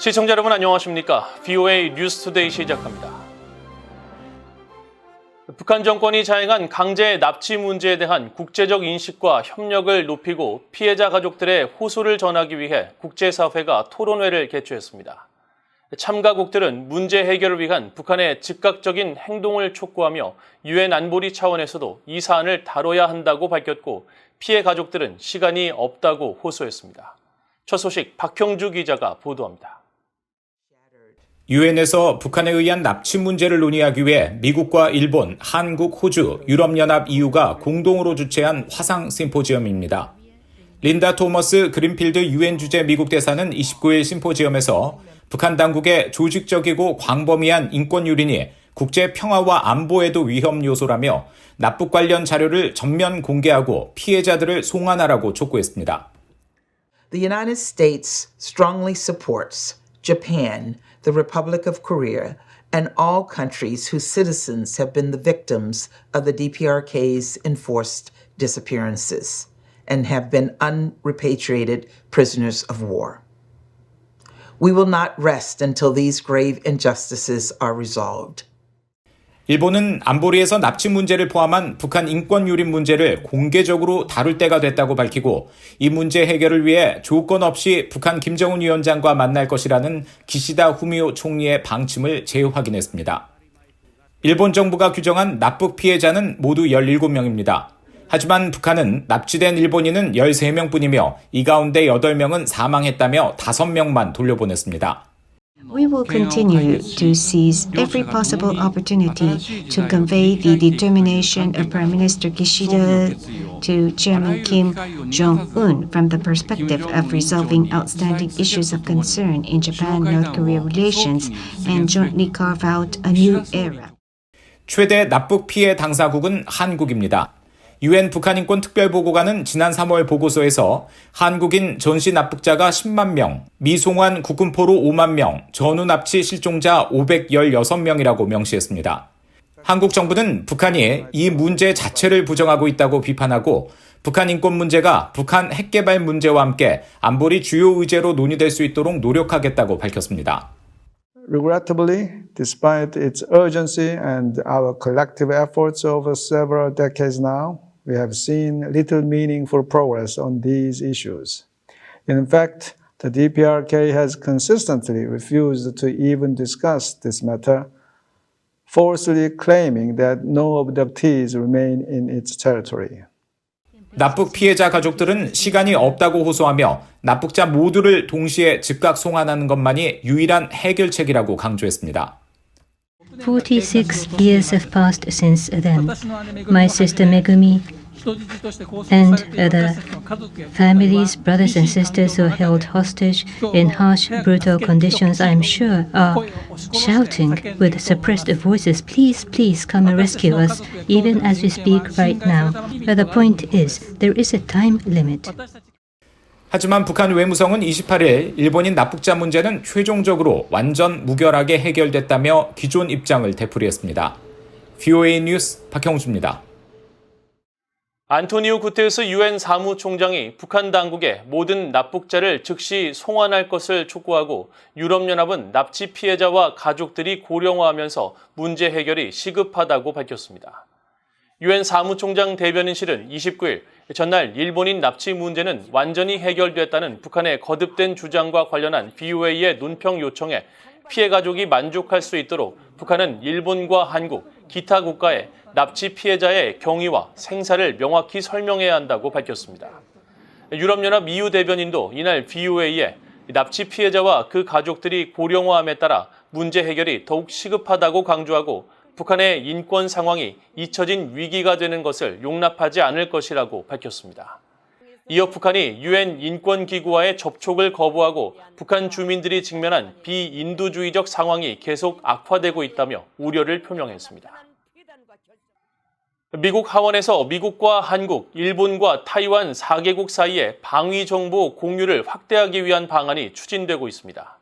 시청자 여러분 안녕하십니까? VOA 뉴스투데이 시작합니다. 북한 정권이 자행한 강제 납치 문제에 대한 국제적 인식과 협력을 높이고 피해자 가족들의 호소를 전하기 위해 국제사회가 토론회를 개최했습니다. 참가국들은 문제 해결을 위한 북한의 즉각적인 행동을 촉구하며 유엔 안보리 차원에서도 이 사안을 다뤄야 한다고 밝혔고 피해 가족들은 시간이 없다고 호소했습니다. 첫 소식 박형주 기자가 보도합니다. 유엔에서 북한에 의한 납치 문제를 논의하기 위해 미국과 일본, 한국, 호주, 유럽연합, EU가 공동으로 주최한 화상 심포지엄입니다. 린다 토머스 그린필드 유엔 주재 미국 대사는 29일 심포지엄에서 북한 당국의 조직적이고 광범위한 인권 유린이 국제 평화와 안보에도 위험 요소라며 납북 관련 자료를 전면 공개하고 피해자들을 송환하라고 촉구했습니다. The United States strongly supports Japan, the Republic of Korea, and all countries whose citizens have been the victims of the DPRK's enforced disappearances and have been unrepatriated prisoners of war. We will not rest until these grave injustices are resolved. 일본은 안보리에서 납치 문제를 포함한 북한 인권 유린 문제를 공개적으로 다룰 때가 됐다고 밝히고 이 문제 해결을 위해 조건 없이 북한 김정은 위원장과 만날 것이라는 기시다 후미오 총리의 방침을 재확인했습니다. 일본 정부가 규정한 납북 피해자는 모두 17명입니다. 하지만 북한은 납치된 일본인은 13명뿐이며 이 가운데 8명은 사망했다며 5명만 돌려보냈습니다. We will continue to seize every possible opportunity to convey the determination of Prime Minister Kishida to Chairman Kim Jong-un from the perspective of resolving outstanding issues of concern in Japan-North Korea relations and jointly carve out a new era. 최대 납북 피해 당사국은 한국입니다. 유엔 북한인권 특별보고관은 지난 3월 보고서에서 한국인 전시 납북자가 10만 명, 미송환 국군포로 5만 명, 전후 납치 실종자 516명이라고 명시했습니다. 한국 정부는 북한이 이 문제 자체를 부정하고 있다고 비판하고 북한 인권 문제가 북한 핵개발 문제와 함께 안보리 주요 의제로 논의될 수 있도록 노력하겠다고 밝혔습니다. Regrettably, despite its urgency and our collective efforts over several decades now, we have seen little meaningful progress on these issues. In fact, the DPRK has consistently refused to even discuss this matter, falsely claiming that no abductees remain in its territory. 납북 피해자 가족들은 시간이 없다고 호소하며 납북자 모두를 동시에 즉각 송환하는 것만이 유일한 해결책이라고 강조했습니다. 46 years have passed since then. My sister Megumi and other families, brothers and sisters who are held hostage in harsh, brutal conditions, I'm sure, are shouting with suppressed voices, please, please come and rescue us, even as we speak right now. But the point is, there is a time limit. 하지만 북한 외무성은 28일 일본인 납북자 문제는 최종적으로 완전 무결하게 해결됐다며 기존 입장을 되풀이했습니다. VOA 뉴스 박형주입니다. 안토니오 구테르스 유엔 사무총장이 북한 당국에 모든 납북자를 즉시 송환할 것을 촉구하고 유럽연합은 납치 피해자와 가족들이 고령화하면서 문제 해결이 시급하다고 밝혔습니다. 유엔 사무총장 대변인실은 29일 전날 일본인 납치 문제는 완전히 해결됐다는 북한의 거듭된 주장과 관련한 VOA의 논평 요청에 피해 가족이 만족할 수 있도록 북한은 일본과 한국, 기타 국가에 납치 피해자의 경위와 생사를 명확히 설명해야 한다고 밝혔습니다. 유럽연합 EU 대변인도 이날 VOA에 납치 피해자와 그 가족들이 고령화함에 따라 문제 해결이 더욱 시급하다고 강조하고 북한의 인권 상황이 잊혀진 위기가 되는 것을 용납하지 않을 것이라고 밝혔습니다. 이어 북한이 유엔 인권기구와의 접촉을 거부하고 북한 주민들이 직면한 비인도주의적 상황이 계속 악화되고 있다며 우려를 표명했습니다. 미국 하원에서 미국과 한국, 일본과 타이완 4개국 사이의 방위 정보 공유를 확대하기 위한 방안이 추진되고 있습니다.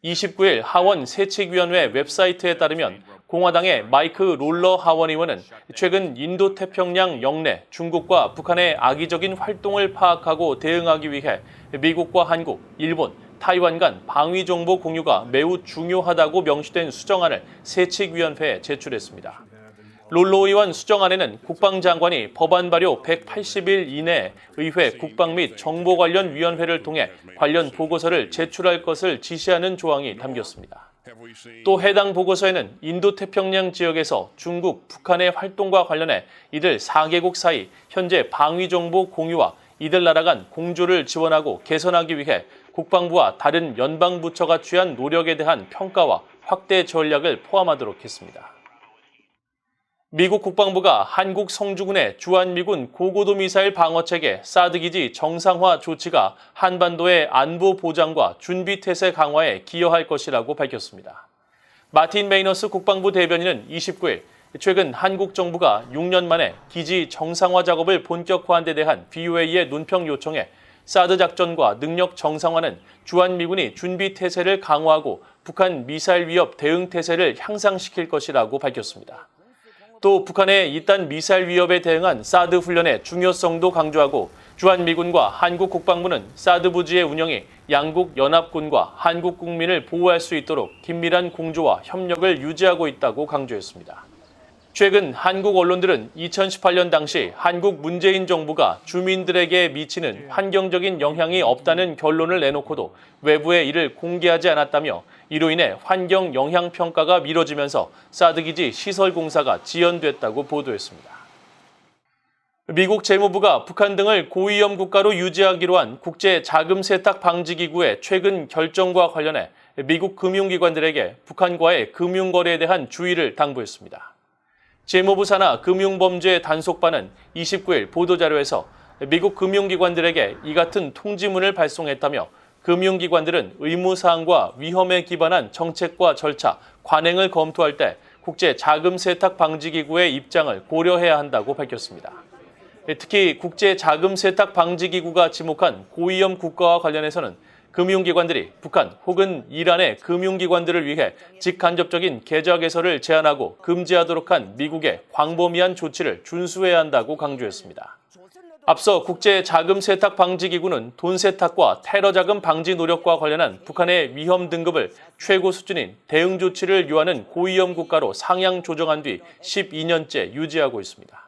29일 하원 세칙위원회 웹사이트에 따르면 공화당의 마이크 롤러 하원의원은 최근 인도태평양 영내 중국과 북한의 악의적인 활동을 파악하고 대응하기 위해 미국과 한국, 일본, 타이완 간 방위 정보 공유가 매우 중요하다고 명시된 수정안을 세칙위원회에 제출했습니다. 롤로 의원 수정안에는 국방장관이 법안 발효 180일 이내에 의회 국방 및 정보 관련 위원회를 통해 관련 보고서를 제출할 것을 지시하는 조항이 담겼습니다. 또 해당 보고서에는 인도태평양 지역에서 중국, 북한의 활동과 관련해 이들 4개국 사이 현재 방위 정보 공유와 이들 나라 간 공조를 지원하고 개선하기 위해 국방부와 다른 연방부처가 취한 노력에 대한 평가와 확대 전략을 포함하도록 했습니다. 미국 국방부가 한국 성주군의 주한미군 고고도 미사일 방어체계 사드 기지 정상화 조치가 한반도의 안보 보장과 준비 태세 강화에 기여할 것이라고 밝혔습니다. 마틴 메이너스 국방부 대변인은 29일 최근 한국 정부가 6년 만에 기지 정상화 작업을 본격화한 데 대한 BOA의 논평 요청에 사드 작전과 능력 정상화는 주한미군이 준비 태세를 강화하고 북한 미사일 위협 대응 태세를 향상시킬 것이라고 밝혔습니다. 또 북한의 이딴 미사일 위협에 대응한 사드 훈련의 중요성도 강조하고 주한미군과 한국 국방부는 사드 부지의 운영이 양국 연합군과 한국 국민을 보호할 수 있도록 긴밀한 공조와 협력을 유지하고 있다고 강조했습니다. 최근 한국 언론들은 2018년 당시 한국 문재인 정부가 주민들에게 미치는 환경적인 영향이 없다는 결론을 내놓고도 외부에 이를 공개하지 않았다며 이로 인해 환경 영향 평가가 미뤄지면서 사드 기지 시설 공사가 지연됐다고 보도했습니다. 미국 재무부가 북한 등을 고위험 국가로 유지하기로 한 국제 자금 세탁 방지 기구의 최근 결정과 관련해 미국 금융기관들에게 북한과의 금융거래에 대한 주의를 당부했습니다. 재무부 산하 금융범죄 단속반은 29일 보도자료에서 미국 금융기관들에게 이 같은 통지문을 발송했다며 금융기관들은 의무사항과 위험에 기반한 정책과 절차, 관행을 검토할 때 국제자금세탁방지기구의 입장을 고려해야 한다고 밝혔습니다. 특히 국제자금세탁방지기구가 지목한 고위험 국가와 관련해서는 금융기관들이 북한 혹은 이란의 금융기관들을 위해 직간접적인 계좌 개설을 제한하고 금지하도록 한 미국의 광범위한 조치를 준수해야 한다고 강조했습니다. 앞서 국제자금세탁방지기구는 돈 세탁과 테러 자금 방지 노력과 관련한 북한의 위험 등급을 최고 수준인 대응 조치를 요하는 고위험 국가로 상향 조정한 뒤 12년째 유지하고 있습니다.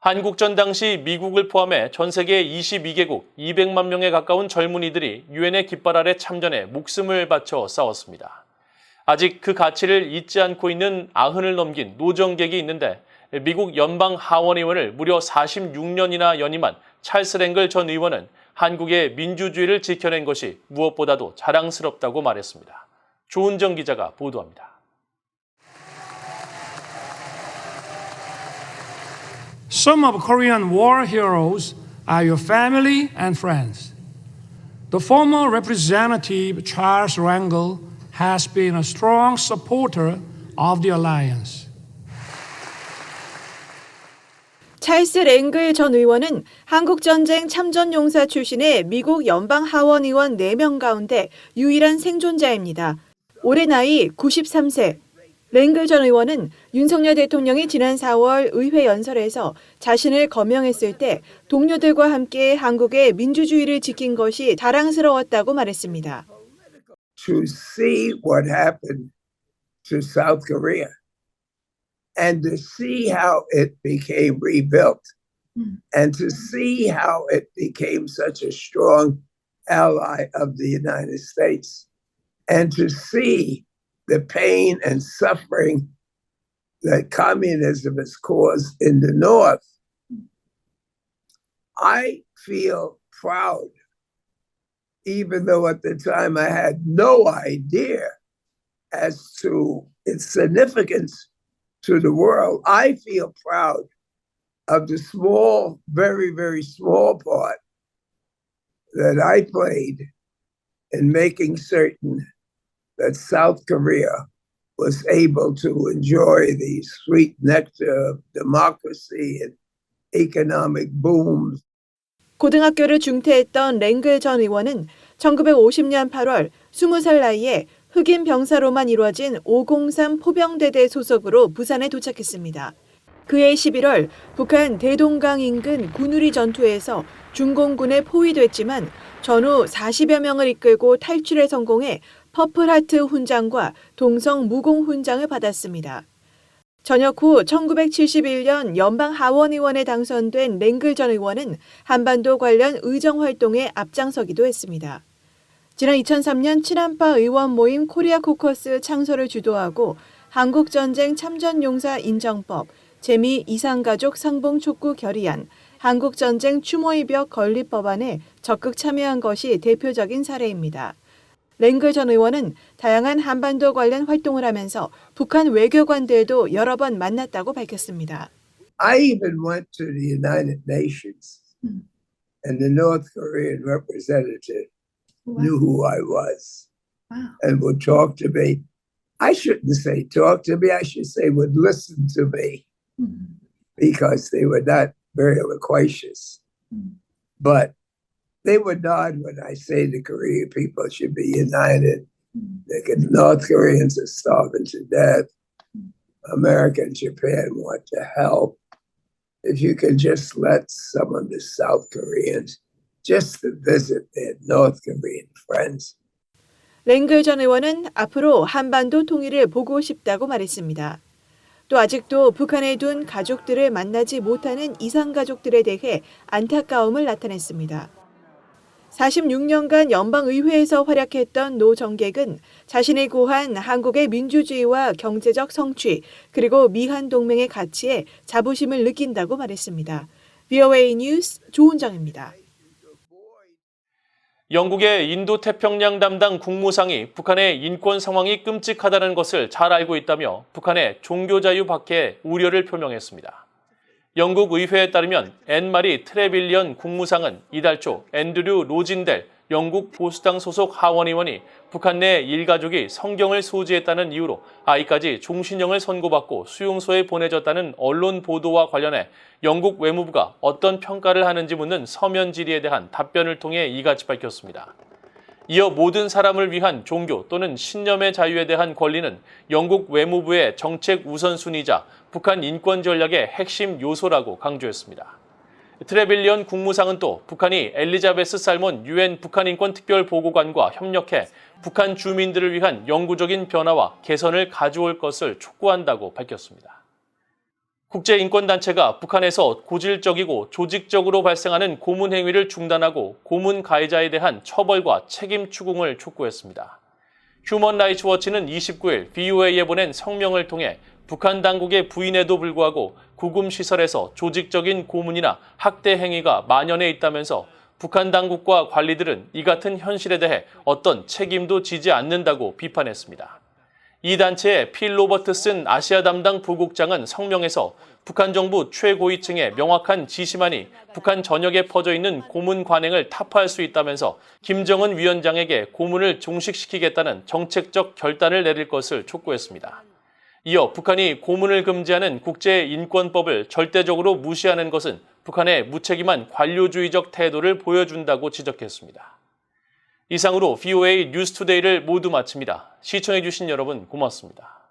한국전 당시 미국을 포함해 전 세계 22개국 200만 명에 가까운 젊은이들이 유엔의 깃발 아래 참전해 목숨을 바쳐 싸웠습니다. 아직 그 가치를 잊지 않고 있는 90을 넘긴 노정객이 있는데 미국 연방 하원 의원을 무려 46년이나 연임한 찰스 랭글 전 의원은 한국의 민주주의를 지켜낸 것이 무엇보다도 자랑스럽다고 말했습니다. 조은정 기자가 보도합니다. Some of Korean war heroes are your family and friends. The former Representative Charles Rangel has been a strong supporter of the alliance. 찰스 랭글 전 의원은 한국전쟁 참전용사 출신의 미국 연방 하원 의원 4명 가운데 유일한 생존자입니다. 올해 나이 93세. 랭글 전 의원은 윤석열 대통령이 지난 4월 의회 연설에서 자신을 거명했을 때 동료들과 함께 한국의 민주주의를 지킨 것이 자랑스러웠다고 말했습니다. To see what happened to South Korea and to see how it became rebuilt and to see how it became such a strong ally of the United States and to see the pain and suffering that communism has caused in the North, I feel proud, even though at the time I had no idea as to its significance to the world. I feel proud of the small, very, very small part that I played in making certain that South Korea was able to enjoy the sweet nectar of democracy and economic boom. 고등학교를 중퇴했던 랭글 전 의원은 1950년 8월 20살 나이에 흑인 병사로만 이루어진 503 포병대대 소속으로 부산에 도착했습니다. 그해 11월 북한 대동강 인근 군우리 전투에서 중공군에 포위됐지만 전후 40여 명을 이끌고 탈출에 성공해 퍼플하트 훈장과 동성 무공 훈장을 받았습니다. 전역 후 1971년 연방 하원의원에 당선된 랭글 전 의원은 한반도 관련 의정 활동에 앞장서기도 했습니다. 지난 2003년 친한파 의원 모임 코리아 코커스 창설을 주도하고 한국전쟁 참전용사 인정법, 재미 이상가족 상봉 촉구 결의안, 한국전쟁 추모의벽 건립 법안에 적극 참여한 것이 대표적인 사례입니다. 랭글 전 의원은 다양한 한반도 관련 활동을 하면서 북한 외교관들도 여러 번 만났다고 밝혔습니다. I even went to the United Nations, and the North Korean representative knew who I was and would talk to me. I shouldn't say talk to me, I should say would listen to me because they were not very loquacious. But they would nod when I say the Korean people should be united. The North Koreans are starving to death. America and Japan want to help. If you could just let some of the South Koreans just to visit their North Korean friends. 랭글 전 의원은 앞으로 한반도 통일을 보고 싶다고 말했습니다. 또 아직도 북한에 둔 가족들을 만나지 못하는 이상가족들에 대해 안타까움을 나타냈습니다. 46년간 연방의회에서 활약했던 노 정객은 자신이 고한 한국의 민주주의와 경제적 성취 그리고 미한 동맹의 가치에 자부심을 느낀다고 말했습니다. VOA 뉴스 조은정입니다. 영국의 인도태평양 담당 국무상이 북한의 인권 상황이 끔찍하다는 것을 잘 알고 있다며 북한의 종교자유 박해에 우려를 표명했습니다. 영국 의회에 따르면 앤마리 트레빌리언 국무상은 이달 초 앤드류 로진델 영국 보수당 소속 하원의원이 북한 내 일가족이 성경을 소지했다는 이유로 아이까지 종신형을 선고받고 수용소에 보내졌다는 언론 보도와 관련해 영국 외무부가 어떤 평가를 하는지 묻는 서면 질의에 대한 답변을 통해 이같이 밝혔습니다. 이어 모든 사람을 위한 종교 또는 신념의 자유에 대한 권리는 영국 외무부의 정책 우선순위이자 북한 인권 전략의 핵심 요소라고 강조했습니다. 트레빌리언 국무상은 또 북한이 엘리자베스 살몬 유엔 북한인권특별보고관과 협력해 북한 주민들을 위한 영구적인 변화와 개선을 가져올 것을 촉구한다고 밝혔습니다. 국제인권단체가 북한에서 고질적이고 조직적으로 발생하는 고문 행위를 중단하고 고문 가해자에 대한 처벌과 책임 추궁을 촉구했습니다. 휴먼 라이츠 워치는 29일 VOA에 보낸 성명을 통해 북한 당국의 부인에도 불구하고 구금시설에서 조직적인 고문이나 학대 행위가 만연해 있다면서 북한 당국과 관리들은 이 같은 현실에 대해 어떤 책임도 지지 않는다고 비판했습니다. 이 단체의 필 로버트슨 아시아 담당 부국장은 성명에서 북한 정부 최고위층의 명확한 지시만이 북한 전역에 퍼져 있는 고문 관행을 타파할 수 있다면서 김정은 위원장에게 고문을 종식시키겠다는 정책적 결단을 내릴 것을 촉구했습니다. 이어 북한이 고문을 금지하는 국제인권법을 절대적으로 무시하는 것은 북한의 무책임한 관료주의적 태도를 보여준다고 지적했습니다. 이상으로 VOA 뉴스투데이를 모두 마칩니다. 시청해주신 여러분 고맙습니다.